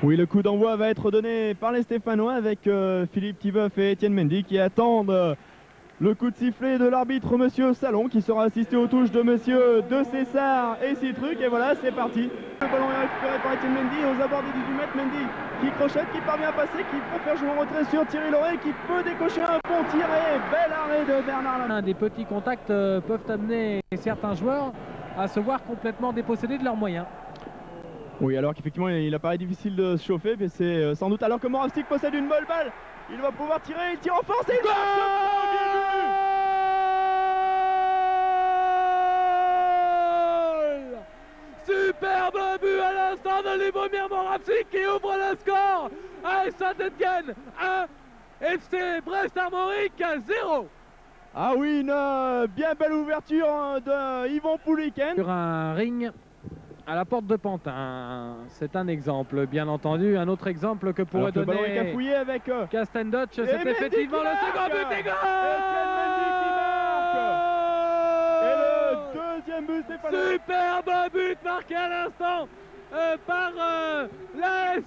Oui, le coup d'envoi va être donné par les Stéphanois avec Philippe Tiveuf et Étienne Mendy qui attendent le coup de sifflet de l'arbitre Monsieur Salon qui sera assisté aux touches de Monsieur De Cessar et Citruc. Et voilà, c'est parti. Le ballon est récupéré par Étienne Mendy aux abords des 18 mètres. Mendy qui crochette, qui parvient à passer, qui préfère jouer en retrait sur Thierry Loret, qui peut décocher un bon tir et bel arrêt de Bernard Lama. Des petits contacts peuvent amener certains joueurs à se voir complètement dépossédés de leurs moyens. Oui, alors qu'effectivement il apparaît difficile de se chauffer, mais c'est sans doute alors que Moravsik possède une bonne balle. Il va pouvoir tirer, il tire en force et il marque. Superbe but à l'instant de Lubomir Moravsik qui ouvre le score à Saint-Etienne 1, FC Brest-Armorique 0. Ah oui, une bien belle ouverture de Yvon Pouliken. Sur un ring à la porte de Pantin, c'est un exemple, bien entendu. Un autre exemple que pourrait donner le ballon est cafouillé avec Castendoch, c'est effectivement le second but des goals. Et le deuxième but, c'est superbe but marqué à l'instant par l'AS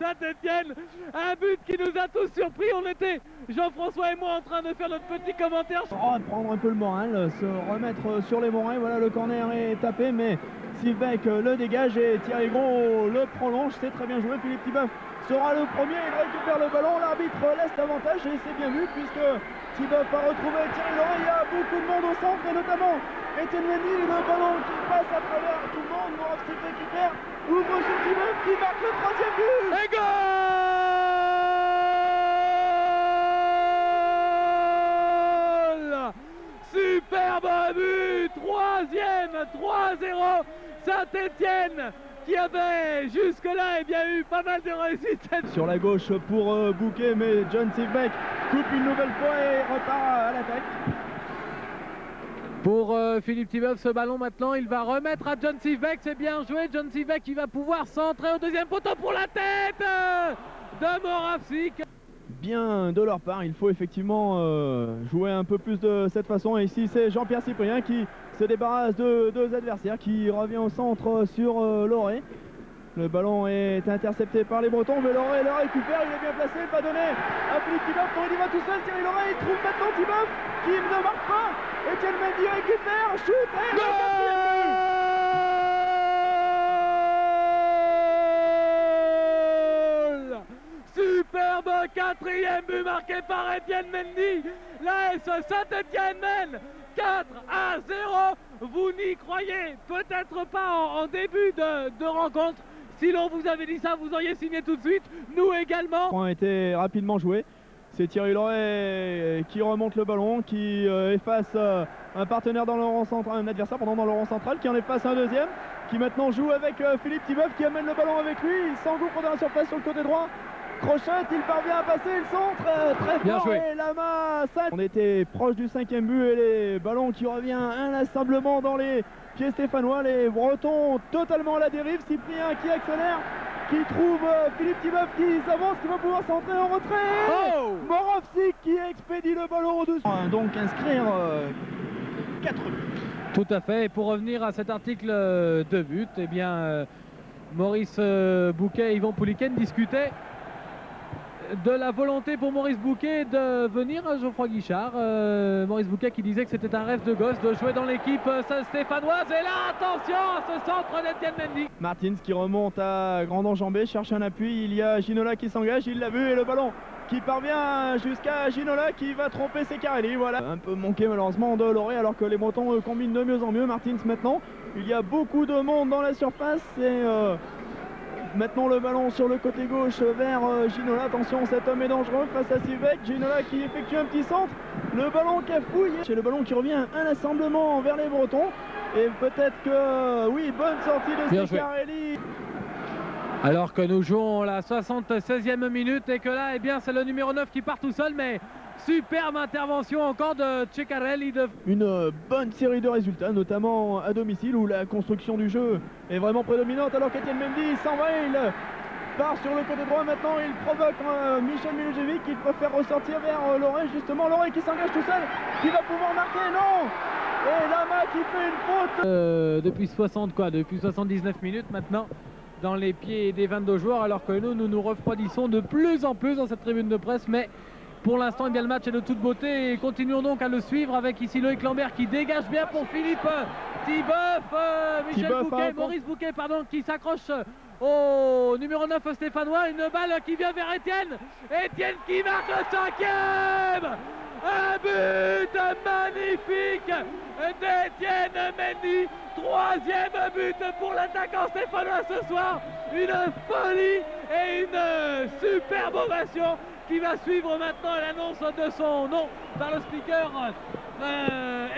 Saint-Etienne. Un but qui nous a tous surpris. On était, Jean-François et moi, en train de faire notre petit commentaire. Prendre un peu le moral, se remettre sur les moraines. Voilà, le corner est tapé, mais Sivek le dégage et Thierry Gros le prolonge. C'est très bien joué. Philippe Tibeuf sera le premier. Il récupère le ballon. L'arbitre laisse l'avantage et c'est bien vu puisque Tibeuf a retrouvé Thierry Loret. Il y a beaucoup de monde au centre et notamment Étienne Mendy. Le ballon qui passe à travers tout le monde. Moravsik récupère. Ouvre sur Tibeuf qui marque le troisième but. Et goal! Superbe but, troisième, 3-0, Saint-Etienne qui avait jusque-là eu pas mal de réussite. Sur la gauche pour Bouquet, mais John Sivek coupe une nouvelle fois et repart à l'attaque. Pour Philippe Tibeuf, ce ballon maintenant, il va remettre à John Sivek, c'est bien joué. John Sivek qui va pouvoir centrer au deuxième poteau pour la tête de Moravsik. Bien de leur part, il faut effectivement jouer un peu plus de cette façon. Et ici c'est Jean-Pierre Cyprien qui se débarrasse de deux adversaires, qui revient au centre sur Loret. Le ballon est intercepté par les Bretons, mais Loret le récupère, il est bien placé, il va donner à Philippe Tibeuf, il y va tout seul, Thierry Loret, il trouve maintenant Tibeuf qui ne marque pas. Étienne Mendy récupère, shoot et le superbe quatrième but marqué par Étienne Mendy. L'AS Saint-Etienne mène 4-0. Vous n'y croyez peut-être pas en début de rencontre. Si l'on vous avait dit ça, vous auriez signé tout de suite. Nous également. Le point a été rapidement joué. C'est Thierry Loret qui remonte le ballon, qui efface un partenaire dans le rang central, un adversaire dans le rang central, qui en efface un deuxième, qui maintenant joue avec Philippe Tibeuf, qui amène le ballon avec lui. Il s'engouffre dans la surface sur le côté droit. Crochette, il parvient à passer le centre, très bien fort, joué. Et Lama, on était proche du cinquième but et les ballons qui revient inlassablement dans les pieds stéphanois, les Bretons totalement à la dérive. Cyprien qui accélère, qui trouve Philippe Tibeuf qui s'avance, qui va pouvoir centrer en retrait. Moravsik qui expédie le ballon au-dessus. Donc inscrire 4 buts. Tout à fait, et pour revenir à cet article de but, eh bien Maurice Bouquet et Yvon Pouliken discutaient de la volonté pour Maurice Bouquet de venir à Geoffroy Guichard. Maurice Bouquet qui disait que c'était un rêve de gosse de jouer dans l'équipe stéphanoise. Et là, attention à ce centre d'Étienne Mendy. Martins qui remonte à grande enjambée, cherche un appui. Il y a Ginola qui s'engage, il l'a vu et le ballon qui parvient jusqu'à Ginola qui va tromper Secarelli. Voilà, un peu manqué malheureusement de Loret alors que les Bretons combinent de mieux en mieux. Martins maintenant, il y a beaucoup de monde dans la surface et maintenant le ballon sur le côté gauche vers Ginola. Attention, cet homme est dangereux face à Sivek. Ginola qui effectue un petit centre. Le ballon cafouille. C'est le ballon qui revient inlassablement vers les Bretons. Et peut-être que, oui, bonne sortie de Secarelli. Alors que nous jouons la 76e minute et que là, eh bien, c'est le numéro 9 qui part tout seul. Mais superbe intervention encore de Ceccarelli. Une bonne série de résultats, notamment à domicile où la construction du jeu est vraiment prédominante alors qu'Étienne Mendy s'en va, il part sur le côté droit maintenant, il provoque Michel Milojevic, il préfère ressortir vers Loret justement, Loret qui s'engage tout seul, qui va pouvoir marquer, non. Et Lama qui fait une faute. Depuis 79 minutes maintenant, dans les pieds des 22 joueurs, alors que nous nous refroidissons de plus en plus dans cette tribune de presse. Mais pour l'instant, eh bien, le match est de toute beauté et continuons donc à le suivre avec ici Loïc Lambert qui dégage bien pour Philippe Thibeuf, Maurice Bouquet, pardon, qui s'accroche au numéro 9 stéphanois. Une balle qui vient vers Étienne. Étienne qui marque le 5e. Un but magnifique d'Étienne Mendy. 3e but pour l'attaquant stéphanois ce soir. Une folie et une superbe ovation qui va suivre maintenant l'annonce de son nom par le speaker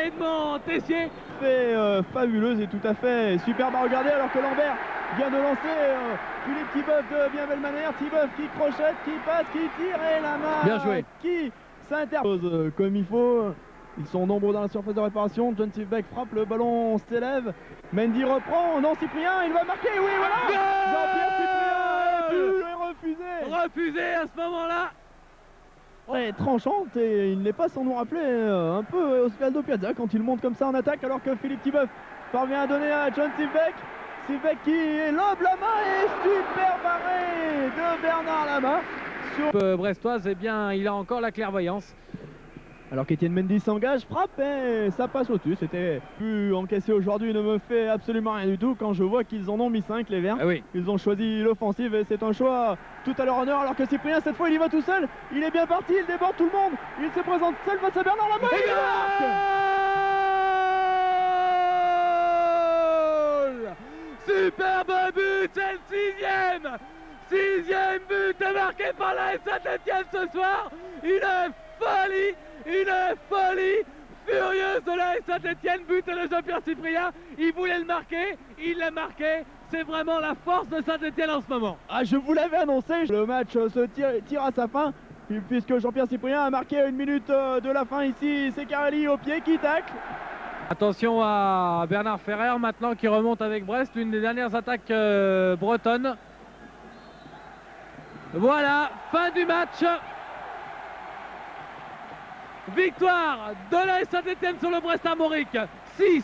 Edmond Tessier. Fabuleuse et tout à fait superbe à regarder, alors que Lambert vient de lancer Philippe Thibeuf de bien belle manière. Thibeuf qui crochette, qui passe, qui tire et la main bien joué, qui s'interpose comme il faut. Ils sont nombreux dans la surface de réparation. John Beck frappe, le ballon s'élève. Mendy reprend, non, Cyprien, il va marquer, oui voilà. Jean-Pierre Cyprien est refusé à ce moment-là. Ouais, tranchante, et il n'est pas sans nous rappeler un peu Osvaldo Piazza quand il monte comme ça en attaque, alors que Philippe Thibeuf parvient à donner à John Beck. Beck qui lobe la main et super barré de Bernard Lama sur brestoise. Eh bien, il a encore la clairvoyance. Alors qu'Étienne Mendy s'engage, frappe et ça passe au-dessus. C'était plus encaissé aujourd'hui, ne me fait absolument rien du tout quand je vois qu'ils en ont mis 5 les Verts. Ah oui. Ils ont choisi l'offensive et c'est un choix tout à leur honneur, alors que Cyprien cette fois il y va tout seul. Il est bien parti, il déborde tout le monde. Il se présente seul face à Bernard Lama. Superbe but, c'est le 6e but marqué par la Saint-Etienne ce soir. Une folie furieuse de la Saint-Etienne, but de Jean-Pierre Cyprien. Il voulait le marquer, il l'a marqué. C'est vraiment la force de Saint-Etienne en ce moment. Ah, je vous l'avais annoncé, le match se tire à sa fin, puisque Jean-Pierre Cyprien a marqué à 1 minute de la fin ici. C'est Carelli au pied qui tacle. Attention à Bernard Ferrer maintenant qui remonte avec Brest, l'une des dernières attaques bretonnes. Voilà, fin du match. Victoire de la Saint-Etienne sur le Brest Armorique, 6-1,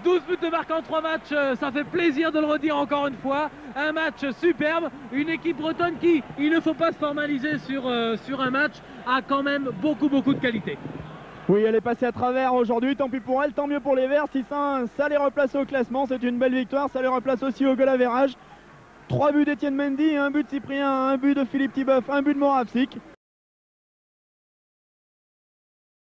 12 buts de marque en 3 matchs, ça fait plaisir de le redire encore une fois. Un match superbe, une équipe bretonne qui, il ne faut pas se formaliser sur un match, a quand même beaucoup de qualité. Oui, elle est passée à travers aujourd'hui, tant pis pour elle, tant mieux pour les Verts. 6-1, ça les replace au classement, c'est une belle victoire, ça les replace aussi au goal average. 3 buts d'Étienne Mendy, 1 but de Cyprien, 1 but de Philippe Thibeuf, 1 but de Moravsik.